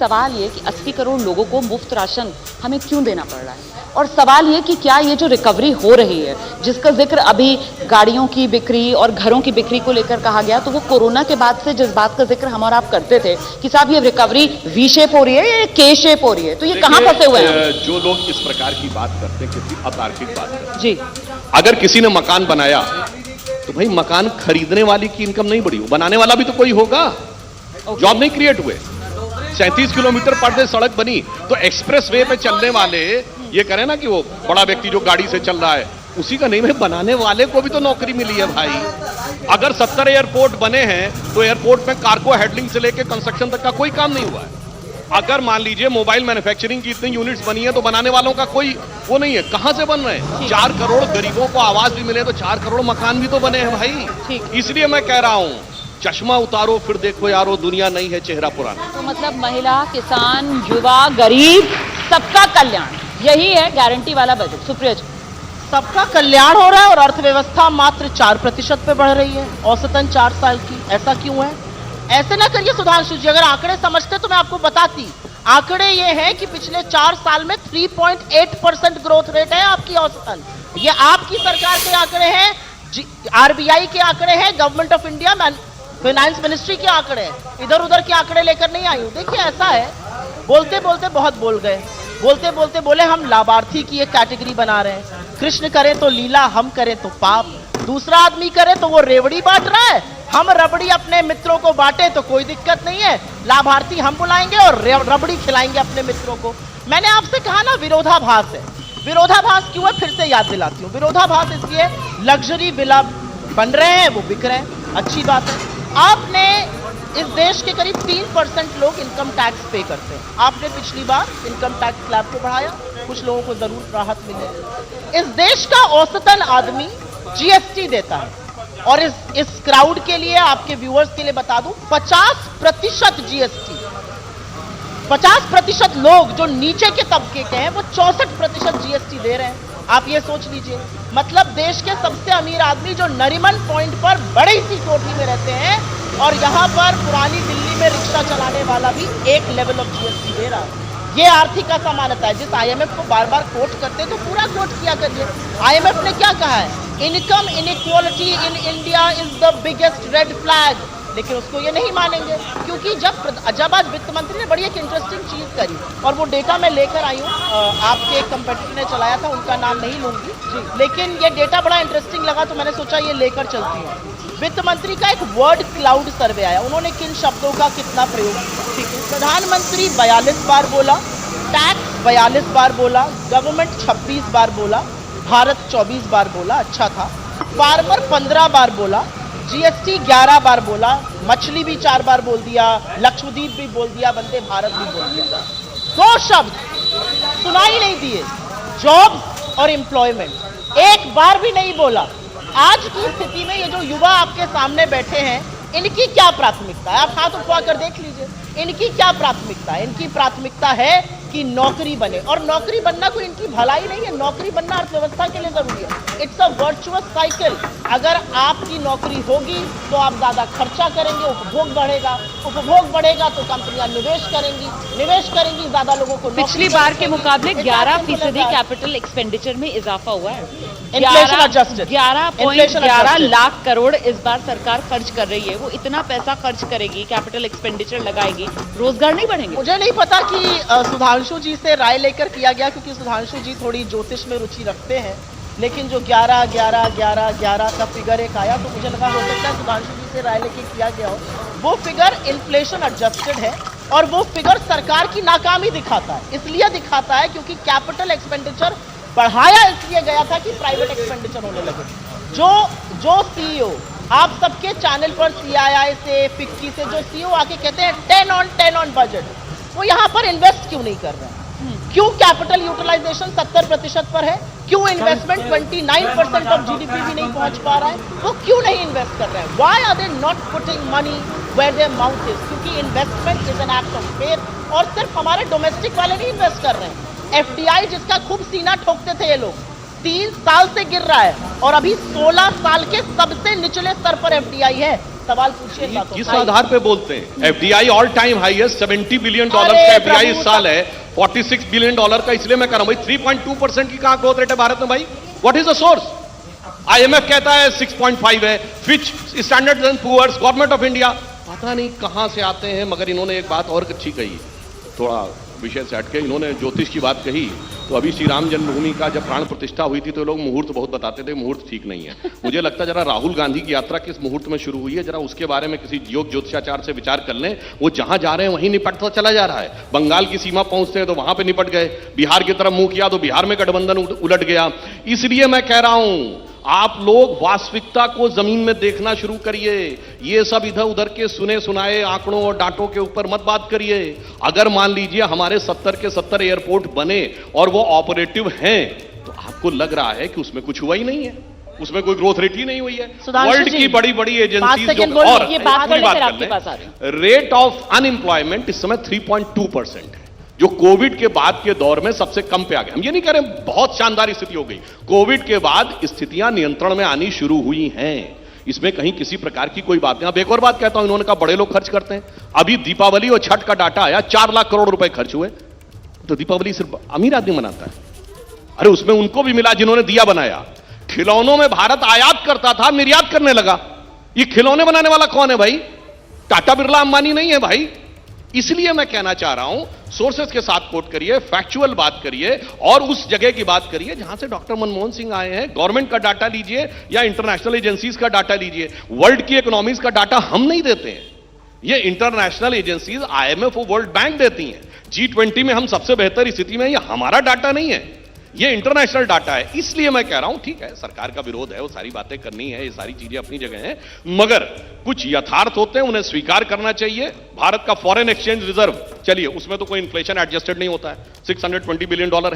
सवाल ये कि 80 करोड़ लोगों को मुफ्त राशन हमें क्यों देना पड़ रहा है, और सवाल ये कि क्या ये जो रिकवरी हो रही है जिसका जिक्र अभी गाड़ियों की बिक्री और घरों की बिक्री को लेकर कहा गया, तो वो कोरोना के बाद से जिस बात का जिक्र हम और आप करते थे कि साहब ये रिकवरी वी शेप हो रही है या के शेप हो रही है, तो ये कहां फंसे हुए हैं? जो लोग इस प्रकार की बात करते हैं, किसी अतार्किक बात करते हैं जी, अगर किसी ने मकान बनाया तो भाई मकान खरीदने वाले की इनकम नहीं बढ़ी, बनाने वाला भी तो कोई होगा। जॉब नहीं क्रिएट हुए। 37 किलोमीटर पर डे सड़क बनी तो एक्सप्रेस वे पे चलने वाले ये करें ना कि वो बड़ा व्यक्ति जो गाड़ी से चल रहा है उसी का नहीं, भाई बनाने वाले को भी तो नौकरी मिली है भाई। अगर 70 एयरपोर्ट बने हैं तो एयरपोर्ट में कार्गो हैंडलिंग से लेकर कंस्ट्रक्शन तक का कोई काम नहीं हुआ है। अगर मान लीजिए मोबाइल मैन्युफैक्चरिंग की इतनी यूनिट्स बनी है तो बनाने वालों का कोई वो नहीं है, कहां से बन रहे हैं? 4 करोड़ गरीबों को आवास भी मिले तो 4 करोड़ मकान भी तो बने हैं भाई। इसलिए मैं कह रहा हूं चश्मा उतारो फिर देखो यारो, दुनिया नहीं है चेहरा पुराना। तो मतलब महिला, किसान, युवा, गरीब, सबका कल्याण, यही है गारंटी वाला बजट। सुप्रिया जी, सबका कल्याण हो रहा है और अर्थव्यवस्था मात्र 4% पे बढ़ रही है औसतन 4 साल की। ऐसा क्यों है? ऐसे ना करिए सुधांशु जी, अगर आंकड़े समझते तो मैं आपको बताती। आंकड़े ये हैं कि पिछले 4 साल में 3.8% ग्रोथ रेट है आपकी औसतन। ये आपकी सरकार के आंकड़े हैं, आरबीआई के आंकड़े हैं, government of India finance ministry के आंकड़े हैं। इधर उधर के आंकड़े लेकर नहीं आई हूं। देखिए ऐसा है, बोलते बोलते बहुत बोल गए, बोलते बोलते बोले हम लाभार्थी की एक कैटेगरी बना रहे हैं। कृष्ण करे तो लीला, हम करें तो पाप, दूसरा आदमी करे तो वो रेवड़ी बांट रहा है, हम रबड़ी अपने मित्रों को बांटे तो कोई दिक्कत नहीं है। लाभार्थी हम बुलाएंगे और रबड़ी खिलाएंगे अपने मित्रों को। मैंने आपसे कहा ना विरोधाभास है। विरोधाभास क्यों है? फिर से याद दिलाती हूँ। विरोधाभास इसलिए लग्जरी विला बन रहे हैं, वो बिक रहे हैं, अच्छी बात है। आपने इस देश के करीब 3% लोग इनकम टैक्स पे करते हैं। आपने पिछली बार इनकम टैक्स स्लैब को बढ़ाया, कुछ लोगों को जरूर राहत मिले। इस देश का औसतन आदमी जीएसटी देता है और इस क्राउड के लिए, आपके व्यूअर्स के लिए बता दूं, 50% जीएसटी। 50% लोग जो नीचे के तबके के हैं वो 64% जीएसटी दे रहे हैं। आप ये सोच लीजिए, मतलब देश के सबसे अमीर आदमी जो नरीमन पॉइंट पर बड़ी सी कोठी में रहते हैं और यहां पर पुरानी दिल्ली में रिक्शा चलाने वाला भी एक लेवल ऑफ जीएसटी दे रहा है। ये आर्थिक असमानता है। जिस आईएमएफ को बार बार कोट करते तो पूरा कोट किया करिए। आईएमएफ ने क्या कहा है? Income inequality in India is the biggest red flag. लेकिन उसको ये नहीं मानेंगे, क्योंकि जब आज वित्त मंत्री ने बड़ी एक इंटरेस्टिंग चीज करी और वो डेटा मैं लेकर आई हूँ, आपके एक कंपेटिटर ने चलाया था, उनका नाम नहीं लूंगी जी, लेकिन ये डेटा बड़ा इंटरेस्टिंग लगा तो मैंने सोचा ये लेकर चलती हूँ। वित्त मंत्री का एक वर्ड क्लाउड सर्वे आया, उन्होंने किन शब्दों का कितना प्रयोग, ठीक है। प्रधानमंत्री 42 बार बोला, टैक्स 42 बार बोला, गवर्नमेंट 26 बार बोला, भारत 24 बार बोला, अच्छा था। फार्मर 15 बार बोला, जीएसटी 11 बार बोला, मछली भी 4 बार बोल दिया, लक्षद्वीप भी बोल दिया, वंदे भारत भी बोल दिया। 2 शब्द सुनाई नहीं दिए, जॉब्स और एम्प्लॉयमेंट, एक बार भी नहीं बोला। आज की स्थिति में ये जो युवा आपके सामने बैठे हैं, इनकी क्या प्राथमिकता है? आप हाथ उठवा कर देख लीजिए, इनकी क्या प्राथमिकता है? इनकी प्राथमिकता है कि नौकरी बने, और नौकरी बनना कोई इनकी भलाई नहीं है, नौकरी बनना अर्थव्यवस्था के लिए जरूरी है। It's a virtuous cycle. अगर आपकी नौकरी होगी तो आप ज्यादा खर्चा करेंगे, उपभोग बढ़ेगा, उपभोग बढ़ेगा तो कंपनियां निवेश करेंगी, निवेश करेंगी, ज्यादा लोगों को। पिछली बार के मुकाबले 11% कैपिटल एक्सपेंडिचर में इजाफा हुआ है। 11.11 लाख करोड़ इस बार सरकार खर्च कर रही है। वो इतना पैसा खर्च करेगी, कैपिटल एक्सपेंडिचर लगाएगी, रोजगार नहीं बढ़ेंगे। मुझे नहीं पता कि सुधांशु जी से राय लेकर किया गया, क्योंकि सुधांशु जी थोड़ी ज्योतिष में रुचि रखते हैं, लेकिन जो 11 का फिगर एक आया तो मुझे लगा हो सकता है सुधांशु जी से राय लेकर किया गया हो। वो फिगर इन्फ्लेशन एडजस्टेड है और वो फिगर सरकार की नाकामी दिखाता है। इसलिए दिखाता है क्योंकि कैपिटल एक्सपेंडिचर बढ़ाया इसलिए गया था कि प्राइवेट एक्सपेंडिचर होने लगे। जो सीईओ आप सबके चैनल पर सीआईआई से, फिक्की से जो सीईओ आके कहते हैं 10 ऑन बजट, वो यहाँ पर इन्वेस्ट क्यों नहीं कर रहे हैं? क्यों कैपिटल यूटिलाइजेशन 70% पर है? क्यों इन्वेस्टमेंट 29% ऑफ जीडीपी भी नहीं पहुंच पा रहा है? वो क्यों नहीं इन्वेस्ट कर रहे हैं? Why are they not putting money where their mouth is? क्योंकि investment is an act of faith, और सिर्फ हमारे डोमेस्टिक वाले नहीं इन्वेस्ट कर रहे हैं। एफडीआई जिसका खूब सीना ठोकते थे ये लोग, 3 साल से गिर रहा है और अभी 16 साल के सबसे निचले स्तर पर एफडीआई है। सवाल पूछिए इन बातों किस का। आधार पे बोलते हैं? एफडीआई ऑल टाइम हाई है, $70 बिलियन का एफडीआई इस साल है, $46 बिलियन का। इसलिए मैं कह रहा हूं भाई 3.2% की कहां ग्रोथ रेट है भारत में भाई? What is the source? IMF कहता है 6.5 है, Fitch, Standard and Poor's, government of India, पता नहीं कहां से आते हैं। मगर इन्होंने एक बात और अच्छी कही, थोड़ा विषय से हटके, इन्होंने ज्योतिष की बात कही। तो अभी श्री राम जन्मभूमि का जब प्राण प्रतिष्ठा हुई थी तो लोग मुहूर्त बहुत बताते थे, मुहूर्त ठीक नहीं है। मुझे लगता है जरा राहुल गांधी की यात्रा किस मुहूर्त में शुरू हुई है, जरा उसके बारे में किसी योग ज्योतिषाचार से विचार कर लें। वो जहां जा रहे हैं वहीं निपटता चला जा रहा है। बंगाल की सीमा पहुंचते हैं तो वहां पे निपट गए, बिहार की तरफ मुंह किया तो बिहार में गठबंधन उलट गया। इसलिए मैं कह रहा हूं आप लोग वास्तविकता को जमीन में देखना शुरू करिए। ये सब इधर उधर के सुने सुनाए आंकड़ों और डाटों के ऊपर मत बात करिए। अगर मान लीजिए हमारे 70 के 70 एयरपोर्ट बने और वो ऑपरेटिव हैं तो आपको लग रहा है कि उसमें कुछ हुआ ही नहीं है, उसमें कोई ग्रोथ रेट ही नहीं हुई है। सुधांशु वर्ल्ड जी, की बड़ी बड़ी 5 एजेंसीज सेकंड जो बोलिए, और ये बात पूरी करने बात फिर कर आपके लें, पास आ रहे रेट ऑफ अनएम्प्लॉयमेंट इस समय 3.2% है, जो कोविड के बाद के दौर में सबसे कम पे आ गया। हम ये नहीं कह रहे बहुत शानदार स्थिति हो गई, कोविड के बाद स्थितियां नियंत्रण में आनी शुरू हुई हैं। इसमें कहीं किसी प्रकार की कोई बात नहीं। अब एक और बात कहता हूं, इन्होंने कहा बड़े लोग खर्च करते हैं। अभी दीपावली और छठ का डाटा आया, 4 लाख करोड़ रुपए खर्च हुए। तो दीपावली सिर्फ अमीर आदमी मनाता है? अरे उसमें उनको भी मिला जिन्होंने दिया बनाया। खिलौनों में भारत आयात करता था, निर्यात करने लगा। ये खिलौने बनाने वाला कौन है भाई? टाटा बिरला अंबानी नहीं है भाई। इसलिए मैं कहना चाह रहा हूं, सोर्सेस के साथ कोट करिए, फैक्चुअल बात करिए और उस जगह की बात करिए जहां से डॉक्टर मनमोहन सिंह आए हैं। गवर्नमेंट का डाटा लीजिए या इंटरनेशनल एजेंसीज का डाटा लीजिए। वर्ल्ड की इकोनॉमीज का डाटा हम नहीं देते हैं, ये इंटरनेशनल एजेंसीज, आईएमएफ और वर्ल्ड बैंक देती हैं। G20 में हम सबसे बेहतर स्थिति में, ये हमारा डाटा नहीं है, ये इंटरनेशनल डाटा है। इसलिए मैं कह रहा हूं ठीक है, सरकार का विरोध है, वो सारी बातें करनी है, ये सारी चीजें अपनी जगह हैं, मगर कुछ यथार्थ होते हैं, उन्हें स्वीकार करना चाहिए। भारत का फॉरेन एक्सचेंज रिजर्व, चलिए उसमें तो कोई इन्फ्लेशन एडजस्टेड नहीं होता है, $620 बिलियन है।